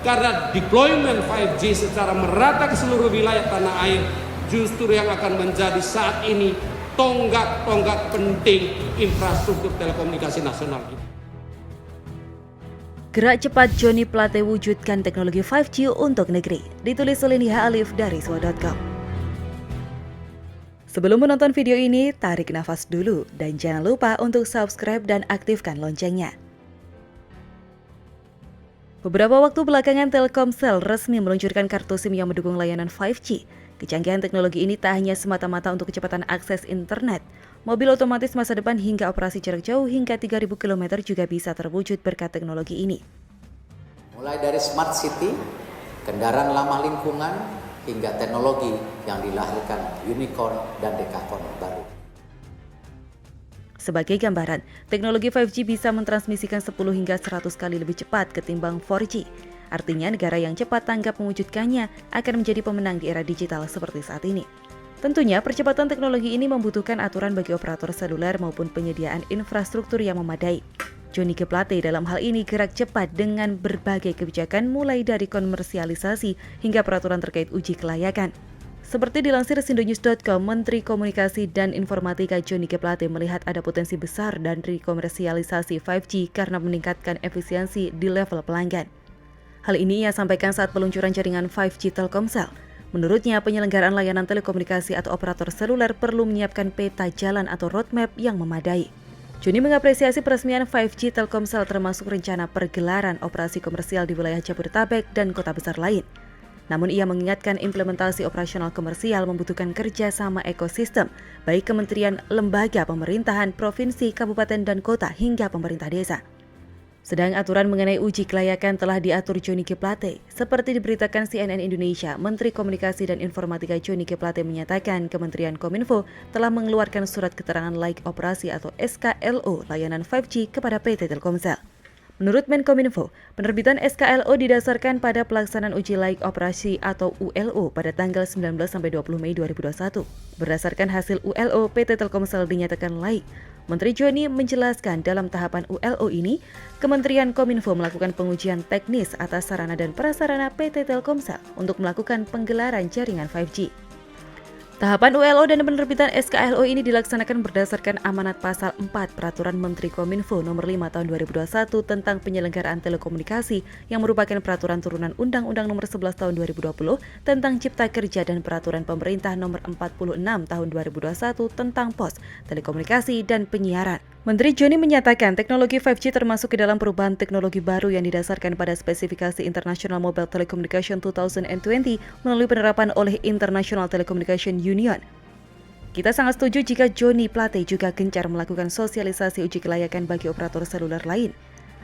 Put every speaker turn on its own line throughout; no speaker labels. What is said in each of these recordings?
Karena deployment 5G secara merata ke seluruh wilayah tanah air justru yang akan menjadi saat ini tonggak-tonggak penting infrastruktur telekomunikasi nasional kita.
Gerak cepat Joni Plate wujudkan teknologi 5G untuk negeri. Ditulis oleh Niha Alif dari swa.com. Sebelum menonton video ini, tarik nafas dulu dan jangan lupa untuk subscribe dan aktifkan loncengnya. Beberapa waktu belakangan Telkomsel resmi meluncurkan kartu SIM yang mendukung layanan 5G. Kecanggihan teknologi ini tak hanya semata-mata untuk kecepatan akses internet. Mobil otomatis masa depan hingga operasi jarak jauh hingga 3.000 km juga bisa terwujud berkat teknologi ini.
Mulai dari smart city, kendaraan ramah lingkungan, hingga teknologi yang dilahirkan unicorn dan dekakorn baru.
Sebagai gambaran, teknologi 5G bisa mentransmisikan 10 hingga 100 kali lebih cepat ketimbang 4G. Artinya negara yang cepat tanggap mewujudkannya akan menjadi pemenang di era digital seperti saat ini. Tentunya percepatan teknologi ini membutuhkan aturan bagi operator seluler maupun penyediaan infrastruktur yang memadai. Joni Plate dalam hal ini gerak cepat dengan berbagai kebijakan mulai dari komersialisasi hingga peraturan terkait uji kelayakan. Seperti dilansir sindonews.com, Menteri Komunikasi dan Informatika Joni Plate melihat ada potensi besar dari komersialisasi 5G karena meningkatkan efisiensi di level pelanggan. Hal ini ia sampaikan saat peluncuran jaringan 5G Telkomsel. Menurutnya, penyelenggaraan layanan telekomunikasi atau operator seluler perlu menyiapkan peta jalan atau roadmap yang memadai. Joni mengapresiasi peresmian 5G Telkomsel termasuk rencana pergelaran operasi komersial di wilayah Jabodetabek dan kota besar lain. Namun ia mengingatkan implementasi operasional komersial membutuhkan kerjasama ekosistem, baik kementerian, lembaga pemerintahan, provinsi, kabupaten, dan kota hingga pemerintah desa. Sedang aturan mengenai uji kelayakan telah diatur Joni Plate. Seperti diberitakan CNN Indonesia, Menteri Komunikasi dan Informatika Joni Plate menyatakan Kementerian Kominfo telah mengeluarkan surat keterangan layak operasi atau SKLO layanan 5G kepada PT Telkomsel. Menurut Menkominfo, penerbitan SKLO didasarkan pada pelaksanaan uji layak operasi atau ULO pada tanggal 19-20 Mei 2021. Berdasarkan hasil ULO, PT Telkomsel dinyatakan layak. Menteri Joni menjelaskan dalam tahapan ULO ini, Kementerian Kominfo melakukan pengujian teknis atas sarana dan prasarana PT Telkomsel untuk melakukan penggelaran jaringan 5G. Tahapan ULO dan penerbitan SKLO ini dilaksanakan berdasarkan amanat pasal 4 Peraturan Menteri Kominfo nomor 5 tahun 2021 tentang penyelenggaraan telekomunikasi yang merupakan peraturan turunan Undang-Undang nomor 11 tahun 2020 tentang Cipta Kerja dan peraturan pemerintah nomor 46 tahun 2021 tentang pos, telekomunikasi, dan penyiaran. Menteri Joni menyatakan teknologi 5G termasuk ke dalam perubahan teknologi baru yang didasarkan pada spesifikasi International Mobile Telecommunication 2020 melalui penerapan oleh International Telecommunication Union. Kita sangat setuju jika Joni Plate juga gencar melakukan sosialisasi uji kelayakan bagi operator seluler lain.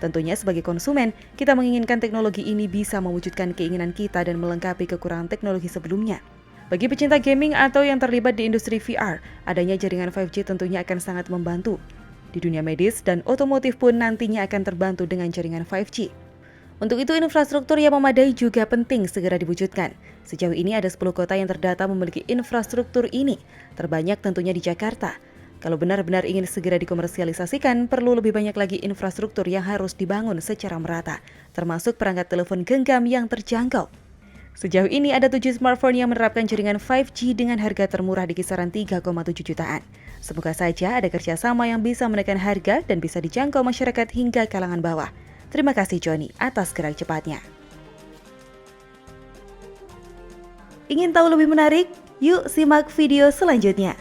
Tentunya sebagai konsumen, kita menginginkan teknologi ini bisa mewujudkan keinginan kita dan melengkapi kekurangan teknologi sebelumnya. Bagi pecinta gaming atau yang terlibat di industri VR, adanya jaringan 5G tentunya akan sangat membantu. Di dunia medis dan otomotif pun nantinya akan terbantu dengan jaringan 5G. Untuk itu infrastruktur yang memadai juga penting segera diwujudkan. Sejauh ini ada 10 kota yang terdata memiliki infrastruktur ini, terbanyak tentunya di Jakarta. Kalau benar-benar ingin segera dikomersialisasikan, perlu lebih banyak lagi infrastruktur yang harus dibangun secara merata, termasuk perangkat telepon genggam yang terjangkau. Sejauh ini ada 7 smartphone yang menerapkan jaringan 5G dengan harga termurah di kisaran 3,7 jutaan. Semoga saja ada kerjasama yang bisa menekan harga dan bisa dijangkau masyarakat hingga kalangan bawah. Terima kasih Joni atas gerak cepatnya. Ingin tahu lebih menarik? Yuk simak video selanjutnya.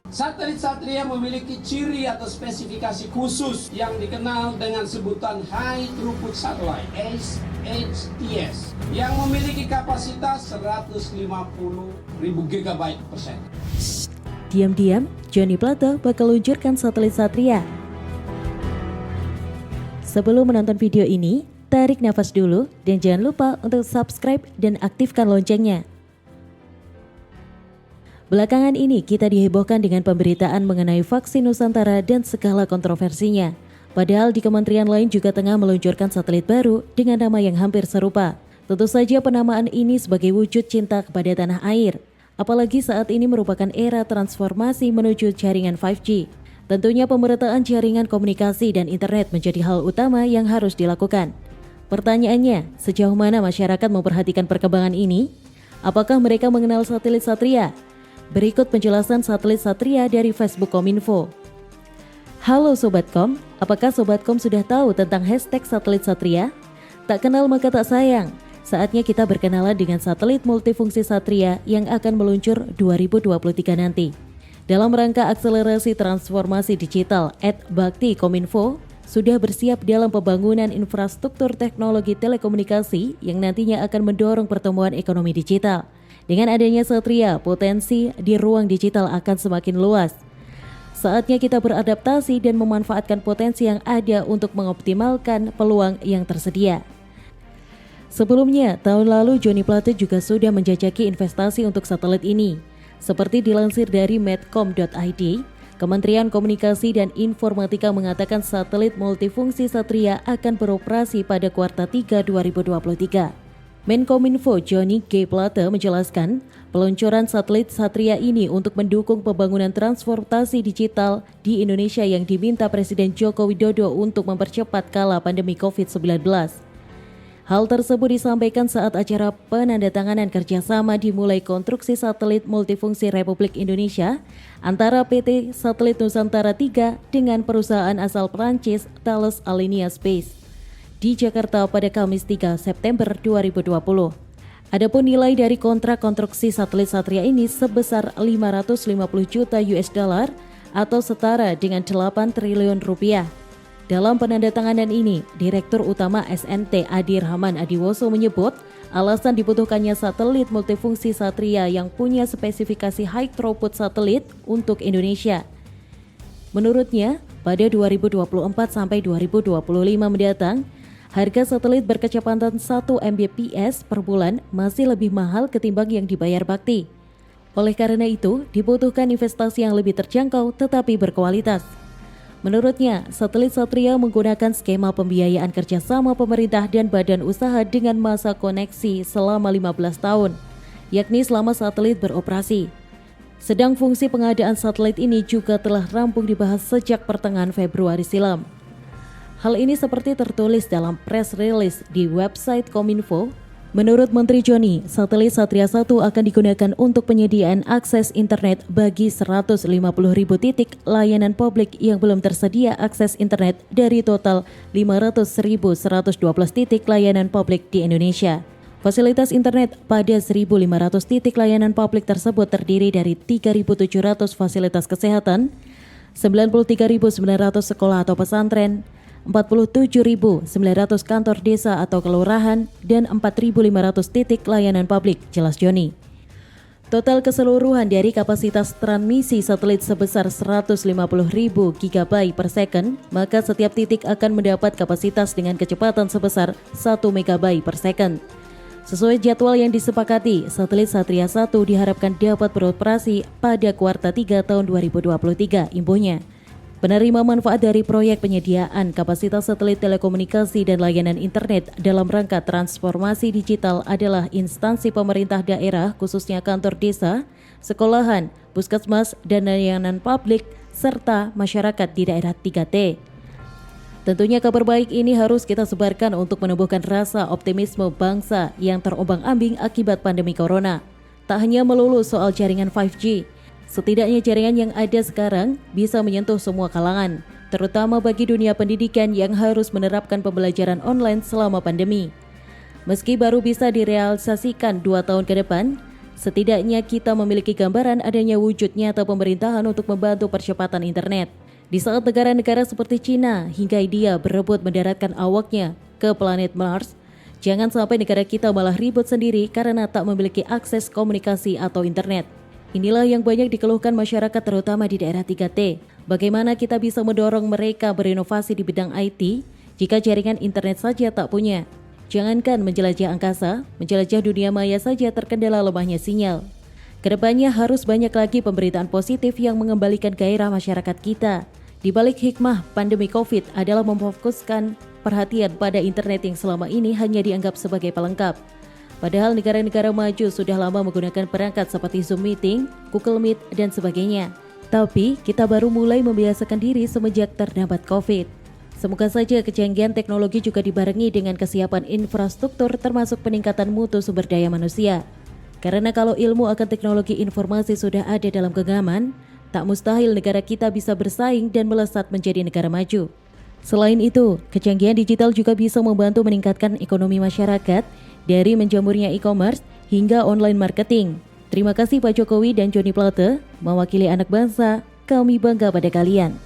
Satelit Satria memiliki ciri atau spesifikasi khusus yang dikenal dengan sebutan High Throughput Satellite HTS yang memiliki kapasitas 150.000 GB per second.
Diam-diam, Joni Plate bakal luncurkan satelit Satria. Sebelum menonton video ini, tarik nafas dulu dan jangan lupa untuk subscribe dan aktifkan loncengnya. Belakangan ini kita dihebohkan dengan pemberitaan mengenai vaksin Nusantara dan segala kontroversinya. Padahal di kementerian lain juga tengah meluncurkan satelit baru dengan nama yang hampir serupa. Tentu saja penamaan ini sebagai wujud cinta kepada tanah air. Apalagi saat ini merupakan era transformasi menuju jaringan 5G. Tentunya pemerataan jaringan komunikasi dan internet menjadi hal utama yang harus dilakukan. Pertanyaannya, sejauh mana masyarakat memperhatikan perkembangan ini? Apakah mereka mengenal satelit Satria? Berikut penjelasan satelit Satria dari Facebook Kominfo. Halo Sobatkom, apakah Sobatkom sudah tahu tentang hashtag satelit Satria? Tak kenal maka tak sayang. Saatnya kita berkenalan dengan satelit multifungsi Satria yang akan meluncur 2023 nanti. Dalam rangka akselerasi transformasi digital, @Bakti Kominfo sudah bersiap dalam pembangunan infrastruktur teknologi telekomunikasi yang nantinya akan mendorong pertumbuhan ekonomi digital. Dengan adanya Satria, potensi di ruang digital akan semakin luas. Saatnya kita beradaptasi dan memanfaatkan potensi yang ada untuk mengoptimalkan peluang yang tersedia. Sebelumnya, tahun lalu Joni Plate juga sudah menjajaki investasi untuk satelit ini. Seperti dilansir dari medcom.id, Kementerian Komunikasi dan Informatika mengatakan satelit multifungsi Satria akan beroperasi pada kuartal 3 2023. Menkominfo Joni G. Plate menjelaskan, peluncuran satelit Satria ini untuk mendukung pembangunan transportasi digital di Indonesia yang diminta Presiden Joko Widodo untuk mempercepat kala pandemi COVID-19. Hal tersebut disampaikan saat acara penandatanganan kerjasama dimulai konstruksi satelit multifungsi Republik Indonesia antara PT Satelit Nusantara 3 dengan perusahaan asal Prancis Thales Alenia Space di Jakarta pada Kamis 3 September 2020. Adapun nilai dari kontrak konstruksi satelit Satria ini sebesar 550 juta US dollar atau setara dengan 8 triliun rupiah. Dalam penandatanganan ini, Direktur Utama SNT Adi Rahman Adiwoso menyebut alasan dibutuhkannya satelit multifungsi Satria yang punya spesifikasi high throughput satelit untuk Indonesia. Menurutnya, pada 2024 sampai 2025 mendatang, harga satelit berkecepatan 1 Mbps per bulan masih lebih mahal ketimbang yang dibayar Bakti. Oleh karena itu, dibutuhkan investasi yang lebih terjangkau tetapi berkualitas. Menurutnya, satelit Satria menggunakan skema pembiayaan kerjasama pemerintah dan badan usaha dengan masa koneksi selama 15 tahun, yakni selama satelit beroperasi. Sedang fungsi pengadaan satelit ini juga telah rampung dibahas sejak pertengahan Februari silam. Hal ini seperti tertulis dalam press release di website Kominfo. Menurut Menteri Joni, satelit Satria 1 akan digunakan untuk penyediaan akses internet bagi 150.000 titik layanan publik yang belum tersedia akses internet dari total 500.112 titik layanan publik di Indonesia. Fasilitas internet pada 1.500 titik layanan publik tersebut terdiri dari 3.700 fasilitas kesehatan, 93.900 sekolah atau pesantren, 47.900 kantor desa atau kelurahan, dan 4.500 titik layanan publik, jelas Joni. Total keseluruhan dari kapasitas transmisi satelit sebesar 150.000 GB per second, maka setiap titik akan mendapat kapasitas dengan kecepatan sebesar 1 MB per second. Sesuai jadwal yang disepakati, satelit Satria 1 diharapkan dapat beroperasi pada kuartal 3 tahun 2023, imbuhnya. Penerima manfaat dari proyek penyediaan kapasitas satelit telekomunikasi dan layanan internet dalam rangka transformasi digital adalah instansi pemerintah daerah khususnya kantor desa, sekolahan, puskesmas, dan layanan publik, serta masyarakat di daerah 3T. Tentunya kabar baik ini harus kita sebarkan untuk menumbuhkan rasa optimisme bangsa yang terombang-ambing akibat pandemi corona. Tak hanya melulu soal jaringan 5G, setidaknya jaringan yang ada sekarang bisa menyentuh semua kalangan, terutama bagi dunia pendidikan yang harus menerapkan pembelajaran online selama pandemi. Meski baru bisa direalisasikan 2 tahun ke depan, setidaknya kita memiliki gambaran adanya wujud nyata pemerintahan untuk membantu percepatan internet. Di saat negara-negara seperti Cina hingga India berebut mendaratkan awaknya ke planet Mars, jangan sampai negara kita malah ribut sendiri karena tak memiliki akses komunikasi atau internet. Inilah yang banyak dikeluhkan masyarakat terutama di daerah 3T. Bagaimana kita bisa mendorong mereka berinovasi di bidang IT jika jaringan internet saja tak punya? Jangankan menjelajah angkasa, menjelajah dunia maya saja terkendala lemahnya sinyal. Kedepannya harus banyak lagi pemberitaan positif yang mengembalikan gairah masyarakat kita. Di balik hikmah pandemi COVID adalah memfokuskan perhatian pada internet yang selama ini hanya dianggap sebagai pelengkap. Padahal negara-negara maju sudah lama menggunakan perangkat seperti Zoom Meeting, Google Meet, dan sebagainya. Tapi kita baru mulai membiasakan diri semenjak terdapat COVID. Semoga saja kecanggihan teknologi juga dibarengi dengan kesiapan infrastruktur termasuk peningkatan mutu sumber daya manusia. Karena kalau ilmu akan teknologi informasi sudah ada dalam genggaman, tak mustahil negara kita bisa bersaing dan melesat menjadi negara maju. Selain itu, kecanggihan digital juga bisa membantu meningkatkan ekonomi masyarakat dari menjamurnya e-commerce hingga online marketing. Terima kasih Pak Jokowi dan Joni Plate, mewakili anak bangsa, kami bangga pada kalian.